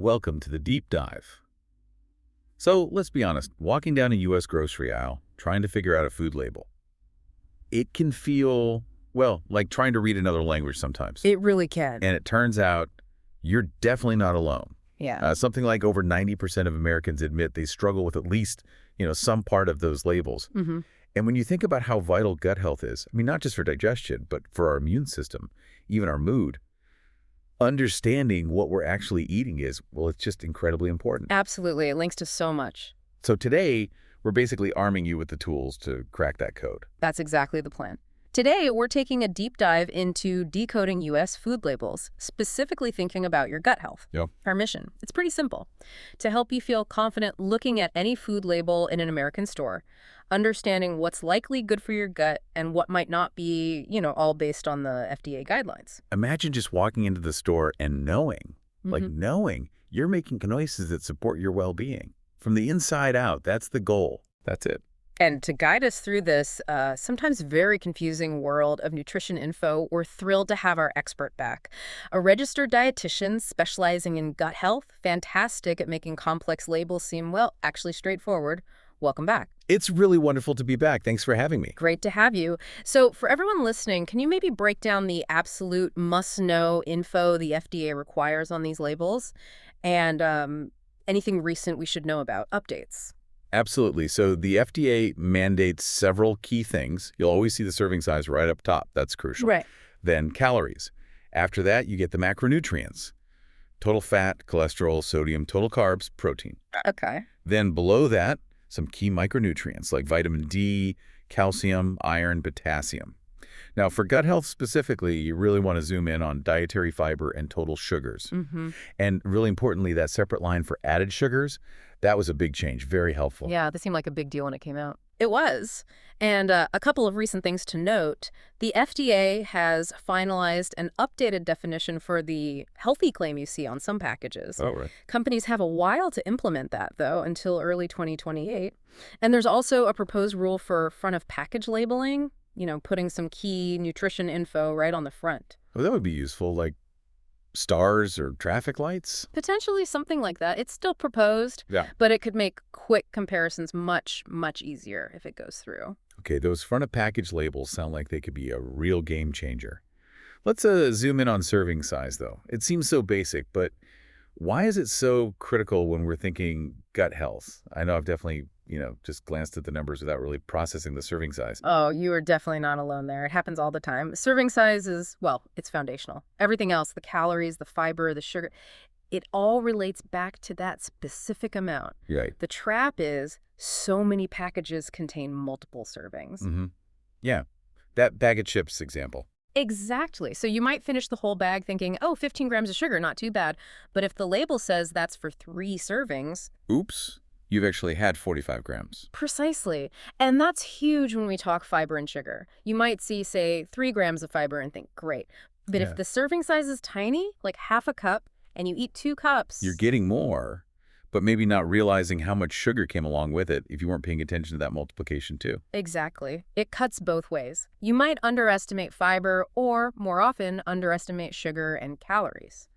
Welcome to the deep dive. So let's be honest, walking down a U.S. grocery aisle, trying to figure out a food label, it can feel, well, like trying to read another language sometimes. It really can. And it turns out you're definitely not alone. Yeah. Something like over 90% of Americans admit they struggle with at least, some part of those labels. Mm-hmm. And when you think about how vital gut health is, I mean, not just for digestion, but for our immune system, even our mood, understanding what we're actually eating is, well, it's just incredibly important. Absolutely. It links to so much. So today, we're basically arming you with the tools to crack that code. That's exactly the plan. Today, we're taking a deep dive into decoding U.S. food labels, specifically thinking about your gut health. Yep. Our mission, it's pretty simple. To help you feel confident looking at any food label in an American store, understanding what's likely good for your gut and what might not be, all based on the FDA guidelines. Imagine just walking into the store and knowing you're making choices that support your well-being. From the inside out, that's the goal. That's it. And to guide us through this sometimes very confusing world of nutrition info, we're thrilled to have our expert back. A registered dietitian specializing in gut health, fantastic at making complex labels seem, well, actually straightforward. Welcome back. It's really wonderful to be back. Thanks for having me. Great to have you. So for everyone listening, can you maybe break down the absolute must-know info the FDA requires on these labels and anything recent we should know about, updates? Absolutely. So the FDA mandates several key things. You'll always see the serving size right up top. That's crucial. Right. Then calories. After that, you get the macronutrients. Total fat, cholesterol, sodium, total carbs, protein. Okay. Then below that, some key micronutrients like vitamin D, calcium, iron, potassium. Now, for gut health specifically, you really want to zoom in on dietary fiber and total sugars. Mm-hmm. And really importantly, that separate line for added sugars, that was a big change, very helpful. Yeah, this seemed like a big deal when it came out. It was. And a couple of recent things to note. The FDA has finalized an updated definition for the healthy claim you see on some packages. Oh, right. Companies have a while to implement that, though, until early 2028. And there's also a proposed rule for front-of-package labeling, putting some key nutrition info right on the front. Well, that would be useful, like stars or traffic lights. Potentially something like that. It's still proposed, Yeah. but it could make quick comparisons much, much easier if it goes through. Okay, those front-of-package labels sound like they could be a real game changer. Let's zoom in on serving size, though. It seems so basic, but why is it so critical when we're thinking gut health? I know I've definitely, just glanced at the numbers without really processing the serving size. Oh, you are definitely not alone there. It happens all the time. Serving size is, well, it's foundational. Everything else, the calories, the fiber, the sugar, it all relates back to that specific amount. Right. The trap is so many packages contain multiple servings. Mm-hmm. Yeah. That bag of chips example. Exactly. So you might finish the whole bag thinking, oh, 15 grams of sugar, not too bad. But if the label says that's for 3 servings... Oops. You've actually had 45 grams. Precisely. And that's huge when we talk fiber and sugar. You might see, say, 3 grams of fiber and think, great. But if the serving size is tiny, like half a cup, and you eat 2 cups... You're getting more, but maybe not realizing how much sugar came along with it if you weren't paying attention to that multiplication too. Exactly. It cuts both ways. You might underestimate fiber or, more often, underestimate sugar and calories.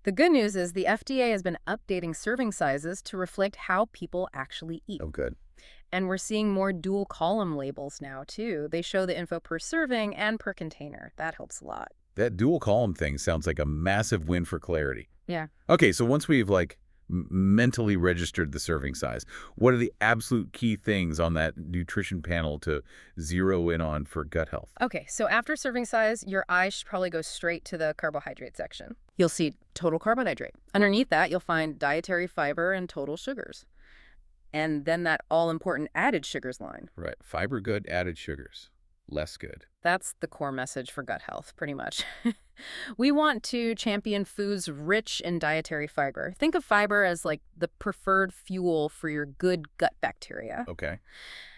The good news is the FDA has been updating serving sizes to reflect how people actually eat. Oh, good. And we're seeing more dual column labels now, too. They show the info per serving and per container. That helps a lot. That dual column thing sounds like a massive win for clarity. Yeah. Okay, so once we've mentally registered the serving size, what are the absolute key things on that nutrition panel to zero in on for gut health? Okay, so after serving size, your eyes should probably go straight to the carbohydrate section. You'll see total carbohydrate. Underneath that, you'll find dietary fiber and total sugars. And then that all-important added sugars line. Right. Fiber good, added sugars. Less good. That's the core message for gut health, pretty much. We want to champion foods rich in dietary fiber. Think of fiber as like the preferred fuel for your good gut bacteria. Okay.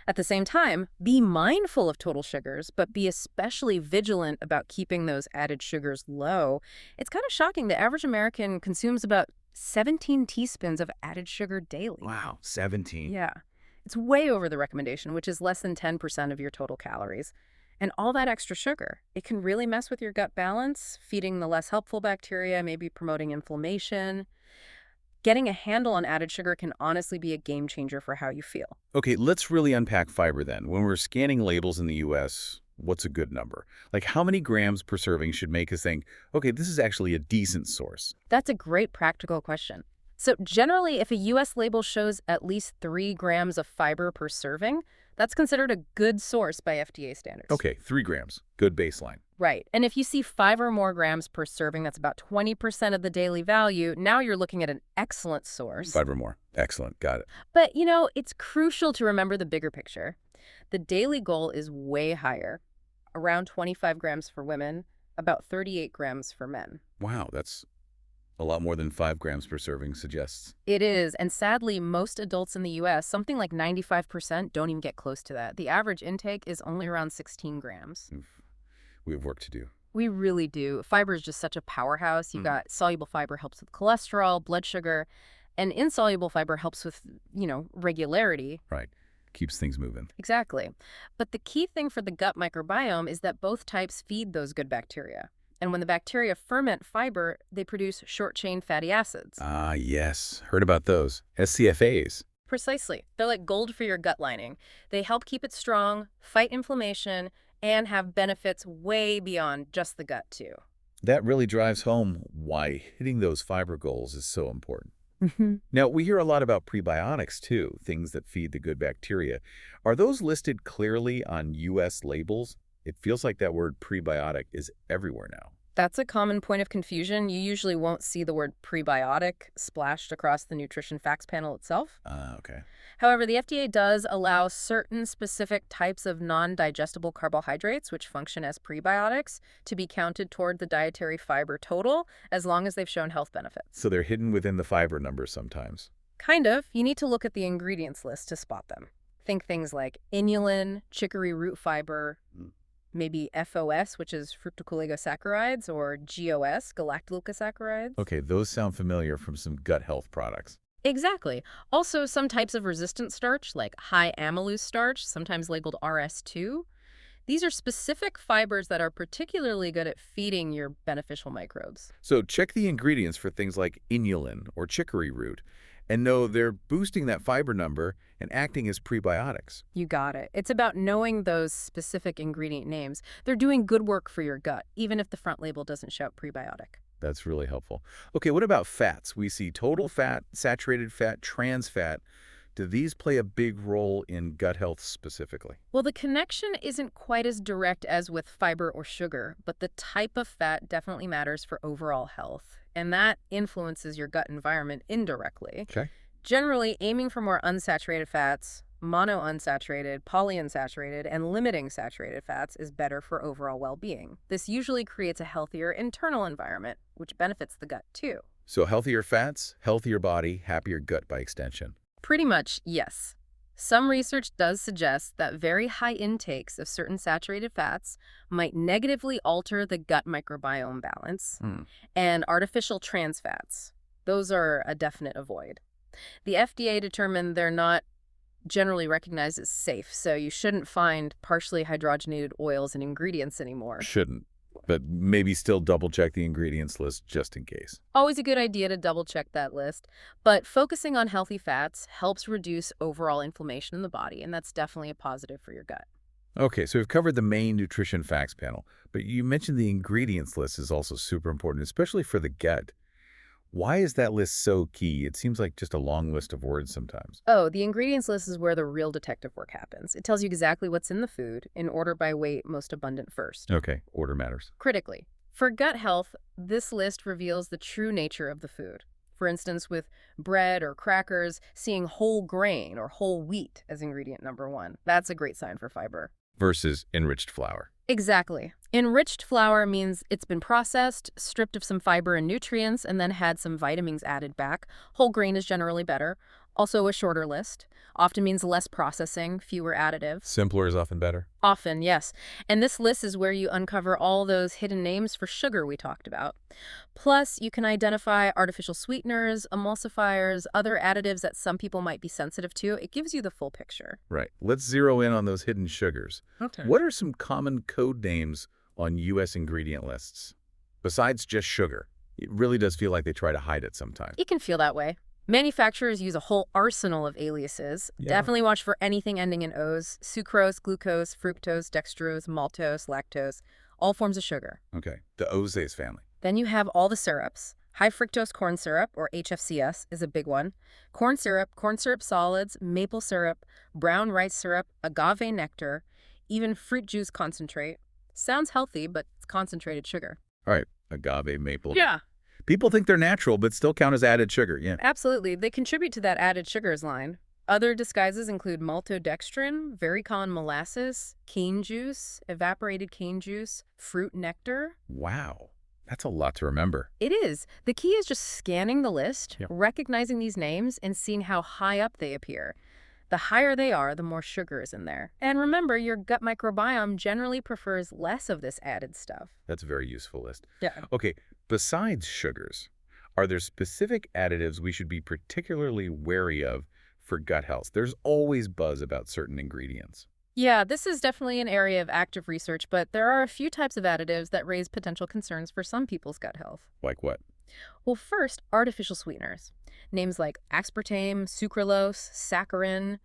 At the same time, be mindful of total sugars, but be especially vigilant about keeping those added sugars low. It's kind of shocking. The average American consumes about 17 teaspoons of added sugar daily. Wow, 17. Yeah. It's way over the recommendation, which is less than 10% of your total calories. And all that extra sugar, it can really mess with your gut balance, feeding the less helpful bacteria, maybe promoting inflammation. Getting a handle on added sugar can honestly be a game changer for how you feel. Okay, let's really unpack fiber then. When we're scanning labels in the US, what's a good number? Like how many grams per serving should make us think, okay, this is actually a decent source? That's a great practical question. So generally, if a U.S. label shows at least 3 grams of fiber per serving, that's considered a good source by FDA standards. Okay, 3 grams. Good baseline. Right. And if you see 5 or more grams per serving, that's about 20% of the daily value, now you're looking at an excellent source. 5 or more. Excellent. Got it. But, you know, it's crucial to remember the bigger picture. The daily goal is way higher, around 25 grams for women, about 38 grams for men. Wow, that's a lot more than 5 grams per serving suggests. It is, and sadly, most adults in the U.S., something like 95%, don't even get close to that. The average intake is only around 16 grams. Oof. We have work to do. We really do. Fiber is just such a powerhouse. You've Mhm. got soluble fiber helps with cholesterol, blood sugar, and insoluble fiber helps with, regularity. Right. Keeps things moving. Exactly. But the key thing for the gut microbiome is that both types feed those good bacteria. And when the bacteria ferment fiber, they produce short-chain fatty acids. Ah, yes. Heard about those. SCFAs. Precisely. They're like gold for your gut lining. They help keep it strong, fight inflammation, and have benefits way beyond just the gut, too. That really drives home why hitting those fiber goals is so important. Hmm. Now, we hear a lot about prebiotics, too, things that feed the good bacteria. Are those listed clearly on U.S. labels? It feels like that word prebiotic is everywhere now. That's a common point of confusion. You usually won't see the word prebiotic splashed across the nutrition facts panel itself. Ah, okay. However, the FDA does allow certain specific types of non-digestible carbohydrates, which function as prebiotics, to be counted toward the dietary fiber total, as long as they've shown health benefits. So they're hidden within the fiber number sometimes. Kind of. You need to look at the ingredients list to spot them. Think things like inulin, chicory root fiber, Mm. maybe FOS, which is fructooligosaccharides, or GOS, galactoglycosaccharides. Okay, those sound familiar from some gut health products. Exactly. Also, some types of resistant starch, like high amylose starch, sometimes labeled RS2. These are specific fibers that are particularly good at feeding your beneficial microbes. So check the ingredients for things like inulin or chicory root and know they're boosting that fiber number and acting as prebiotics. You got it. It's about knowing those specific ingredient names. They're doing good work for your gut, even if the front label doesn't shout prebiotic. That's really helpful. Okay, what about fats? We see total fat, saturated fat, trans fat. Do these play a big role in gut health specifically? Well, the connection isn't quite as direct as with fiber or sugar, but the type of fat definitely matters for overall health, and that influences your gut environment indirectly. Okay. Generally, aiming for more unsaturated fats, monounsaturated, polyunsaturated, and limiting saturated fats is better for overall well-being. This usually creates a healthier internal environment, which benefits the gut too. So healthier fats, healthier body, happier gut by extension. Pretty much, yes. Some research does suggest that very high intakes of certain saturated fats might negatively alter the gut microbiome balance, and artificial trans fats. Those are a definite avoid. The FDA determined they're not generally recognized as safe, so you shouldn't find partially hydrogenated oils and ingredients anymore. Shouldn't, but maybe still double check the ingredients list just in case. Always a good idea to double check that list, but focusing on healthy fats helps reduce overall inflammation in the body, and that's definitely a positive for your gut. Okay, so we've covered the main nutrition facts panel, but you mentioned the ingredients list is also super important, especially for the gut. Why is that list so key? It seems like just a long list of words sometimes. Oh, the ingredients list is where the real detective work happens. It tells you exactly what's in the food, in order by weight, most abundant first. Okay, order matters. Critically, for gut health, this list reveals the true nature of the food. For instance, with bread or crackers, seeing whole grain or whole wheat as ingredient number 1. That's a great sign for fiber. Versus enriched flour. Exactly. Enriched flour means it's been processed, stripped of some fiber and nutrients, and then had some vitamins added back. Whole grain is generally better. Also a shorter list. Often means less processing, fewer additives. Simpler is often better. Often, yes. And this list is where you uncover all those hidden names for sugar we talked about. Plus, you can identify artificial sweeteners, emulsifiers, other additives that some people might be sensitive to. It gives you the full picture. Right. Let's zero in on those hidden sugars. Okay. What are some common code names on U.S. ingredient lists? Besides just sugar. It really does feel like they try to hide it sometimes. It can feel that way. Manufacturers use a whole arsenal of aliases. Yeah. Definitely watch for anything ending in O's: sucrose, glucose, fructose, dextrose, maltose, lactose, all forms of sugar. Okay. The Ozace family. Then you have all the syrups. High fructose corn syrup, or HFCS, is a big one. Corn syrup solids, maple syrup, brown rice syrup, agave nectar, even fruit juice concentrate. Sounds healthy, but it's concentrated sugar. All right. Agave, maple. Yeah. People think they're natural, but still count as added sugar. Yeah. Absolutely. They contribute to that added sugars line. Other disguises include maltodextrin, very common molasses, cane juice, evaporated cane juice, fruit nectar. Wow. That's a lot to remember. It is. The key is just scanning the list, Yep. recognizing these names, and seeing how high up they appear. The higher they are, the more sugar is in there. And remember, your gut microbiome generally prefers less of this added stuff. That's a very useful list. Yeah. Okay. Besides sugars, are there specific additives we should be particularly wary of for gut health? There's always buzz about certain ingredients. Yeah, this is definitely an area of active research, but there are a few types of additives that raise potential concerns for some people's gut health. Like what? Well, first, artificial sweeteners. Names like aspartame, sucralose, saccharin,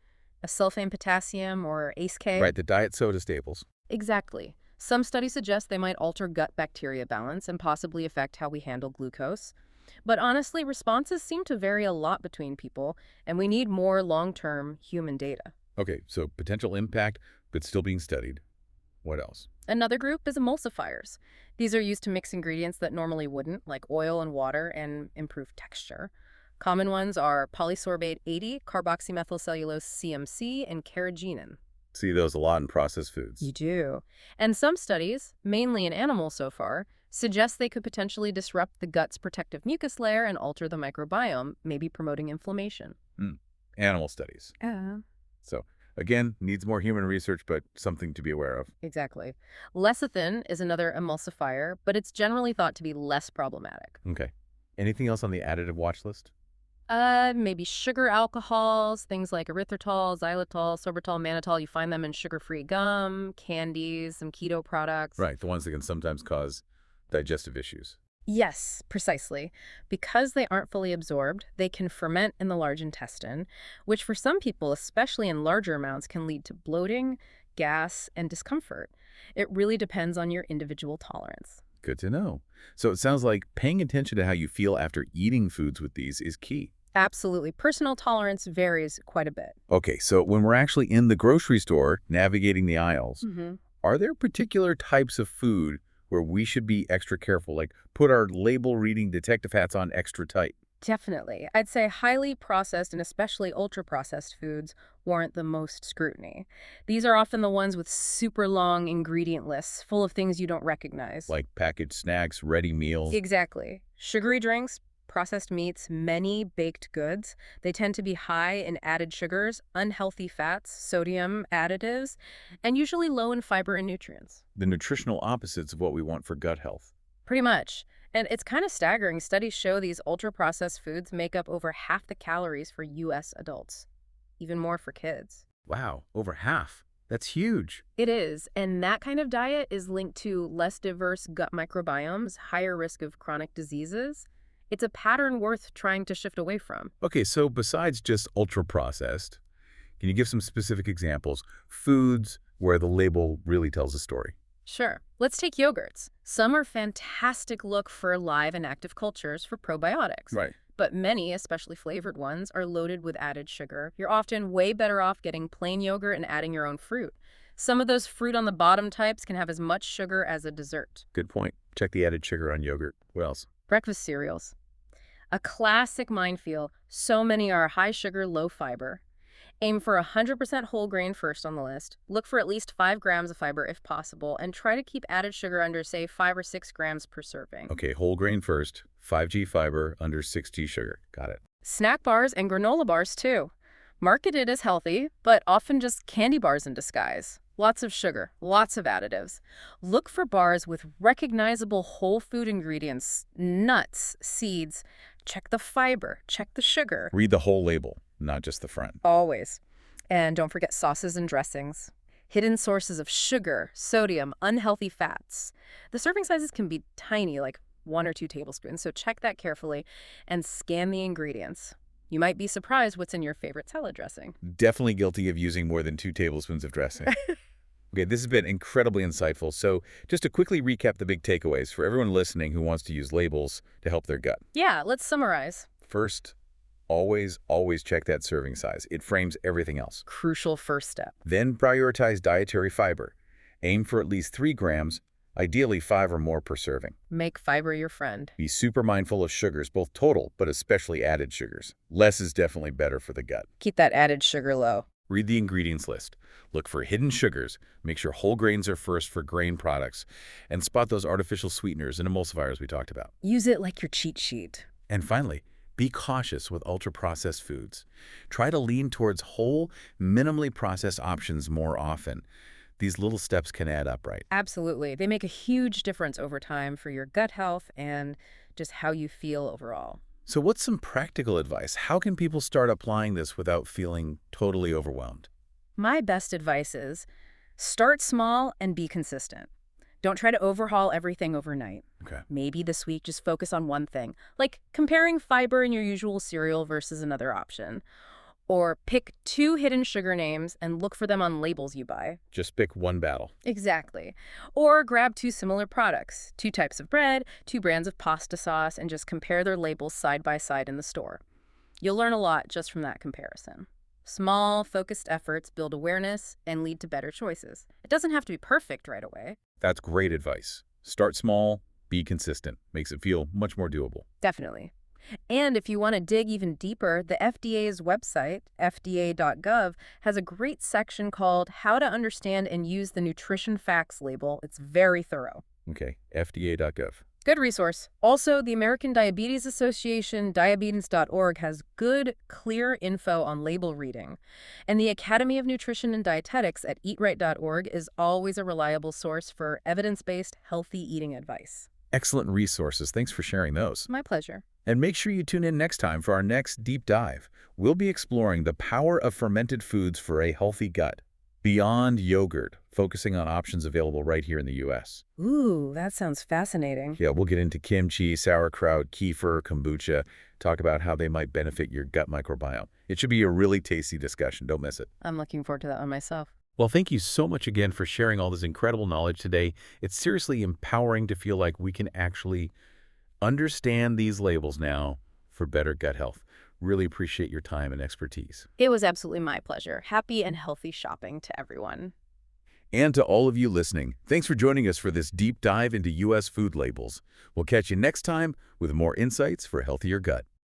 acesulfame potassium, or ACE-K. Right, the diet soda staples. Exactly. Some studies suggest they might alter gut bacteria balance and possibly affect how we handle glucose. But honestly, responses seem to vary a lot between people, and we need more long-term human data. Okay, so potential impact, but still being studied. What else? Another group is emulsifiers. These are used to mix ingredients that normally wouldn't, like oil and water, and improve texture. Common ones are polysorbate 80, carboxymethylcellulose CMC, and carrageenan. See those a lot in processed foods. You do. And some studies, mainly in animals so far, suggest they could potentially disrupt the gut's protective mucus layer and alter the microbiome, maybe promoting inflammation. Animal studies. Yeah. So, again, needs more human research, but something to be aware of. Exactly. Lecithin is another emulsifier, but it's generally thought to be less problematic. Okay. Anything else on the additive watch list? Maybe sugar alcohols, things like erythritol, xylitol, sorbitol, mannitol. You find them in sugar-free gum, candies, some keto products. Right, the ones that can sometimes cause digestive issues. Yes, precisely. Because they aren't fully absorbed, they can ferment in the large intestine, which for some people, especially in larger amounts, can lead to bloating, gas, and discomfort. It really depends on your individual tolerance. Good to know. So it sounds like paying attention to how you feel after eating foods with these is key. Absolutely. Personal tolerance varies quite a bit. Okay, so when we're actually in the grocery store navigating the aisles, are there particular types of food where we should be extra careful, like put our label reading detective hats on extra tight? Definitely. I'd say highly processed and especially ultra-processed foods warrant the most scrutiny. These are often the ones with super long ingredient lists full of things you don't recognize. Like packaged snacks, ready meals. Exactly. Sugary drinks, processed meats, many baked goods. They tend to be high in added sugars, unhealthy fats, sodium additives, and usually low in fiber and nutrients. The nutritional opposites of what we want for gut health. Pretty much. And it's kind of staggering. Studies show these ultra-processed foods make up over half the calories for U.S. adults, even more for kids. Wow, over half. That's huge. It is, and that kind of diet is linked to less diverse gut microbiomes, higher risk of chronic diseases. It's a pattern worth trying to shift away from. Okay, so besides just ultra-processed, can you give some specific examples? Foods where the label really tells a story. Sure. Let's take yogurts. Some are fantastic look for live and active cultures for probiotics. Right. But many, especially flavored ones, are loaded with added sugar. You're often way better off getting plain yogurt and adding your own fruit. Some of those fruit on the bottom types can have as much sugar as a dessert. Good point. Check the added sugar on yogurt. What else? Breakfast cereals. A classic minefield. So many are high sugar, low fiber. Aim for 100% whole grain first on the list. Look for at least 5 grams of fiber if possible, and try to keep added sugar under, say, 5 or 6 grams per serving. Okay, whole grain first, 5G fiber, under 6G sugar. Got it. Snack bars and granola bars, too. Marketed as healthy, but often just candy bars in disguise. Lots of sugar, lots of additives. Look for bars with recognizable whole food ingredients, nuts, seeds. Check the fiber, check the sugar. Read the whole label, not just the front. Always. And don't forget sauces and dressings. Hidden sources of sugar, sodium, unhealthy fats. The serving sizes can be tiny, like 1 or 2 tablespoons, so check that carefully and scan the ingredients. You might be surprised what's in your favorite salad dressing. Definitely guilty of using more than 2 tablespoons of dressing. Okay, this has been incredibly insightful. So just to quickly recap the big takeaways for everyone listening who wants to use labels to help their gut. Yeah, let's summarize. First, always check that serving size. It frames everything else. Crucial first step. Then prioritize dietary fiber. Aim for at least 3 grams, ideally 5 or more per serving. Make fiber your friend. Be super mindful of sugars, both total but especially added sugars. Less is definitely better for the gut. Keep that added sugar low. Read the ingredients list. Look for hidden sugars. Make sure whole grains are first for grain products. And spot those artificial sweeteners and emulsifiers we talked about. Use it like your cheat sheet. And finally, be cautious with ultra-processed foods. Try to lean towards whole, minimally processed options more often. These little steps can add up, right? Absolutely. They make a huge difference over time for your gut health and just how you feel overall. So what's some practical advice? How can people start applying this without feeling totally overwhelmed? My best advice is start small and be consistent. Don't try to overhaul everything overnight. Okay. Maybe this week just focus on one thing, like comparing fiber in your usual cereal versus another option. Or pick 2 hidden sugar names and look for them on labels you buy. Just pick one battle. Exactly. Or grab 2 similar products, 2 types of bread, 2 brands of pasta sauce, and just compare their labels side by side in the store. You'll learn a lot just from that comparison. Small, focused efforts build awareness and lead to better choices. It doesn't have to be perfect right away. That's great advice. Start small, be consistent. Makes it feel much more doable. Definitely. And if you want to dig even deeper, the FDA's website, fda.gov, has a great section called How to Understand and Use the Nutrition Facts label. It's very thorough. Okay, fda.gov. Good resource. Also, the American Diabetes Association, diabetes.org, has good, clear info on label reading. And the Academy of Nutrition and Dietetics at eatright.org is always a reliable source for evidence-based, healthy eating advice. Excellent resources. Thanks for sharing those. My pleasure. And make sure you tune in next time for our next deep dive. We'll be exploring the power of fermented foods for a healthy gut. Beyond yogurt, focusing on options available right here in the U.S. Ooh, that sounds fascinating. Yeah, we'll get into kimchi, sauerkraut, kefir, kombucha, talk about how they might benefit your gut microbiome. It should be a really tasty discussion. Don't miss it. I'm looking forward to that one myself. Well, thank you so much again for sharing all this incredible knowledge today. It's seriously empowering to feel like we can actually understand these labels now for better gut health. Really appreciate your time and expertise. It was absolutely my pleasure. Happy and healthy shopping to everyone. And to all of you listening, thanks for joining us for this deep dive into U.S. food labels. We'll catch you next time with more insights for a healthier gut.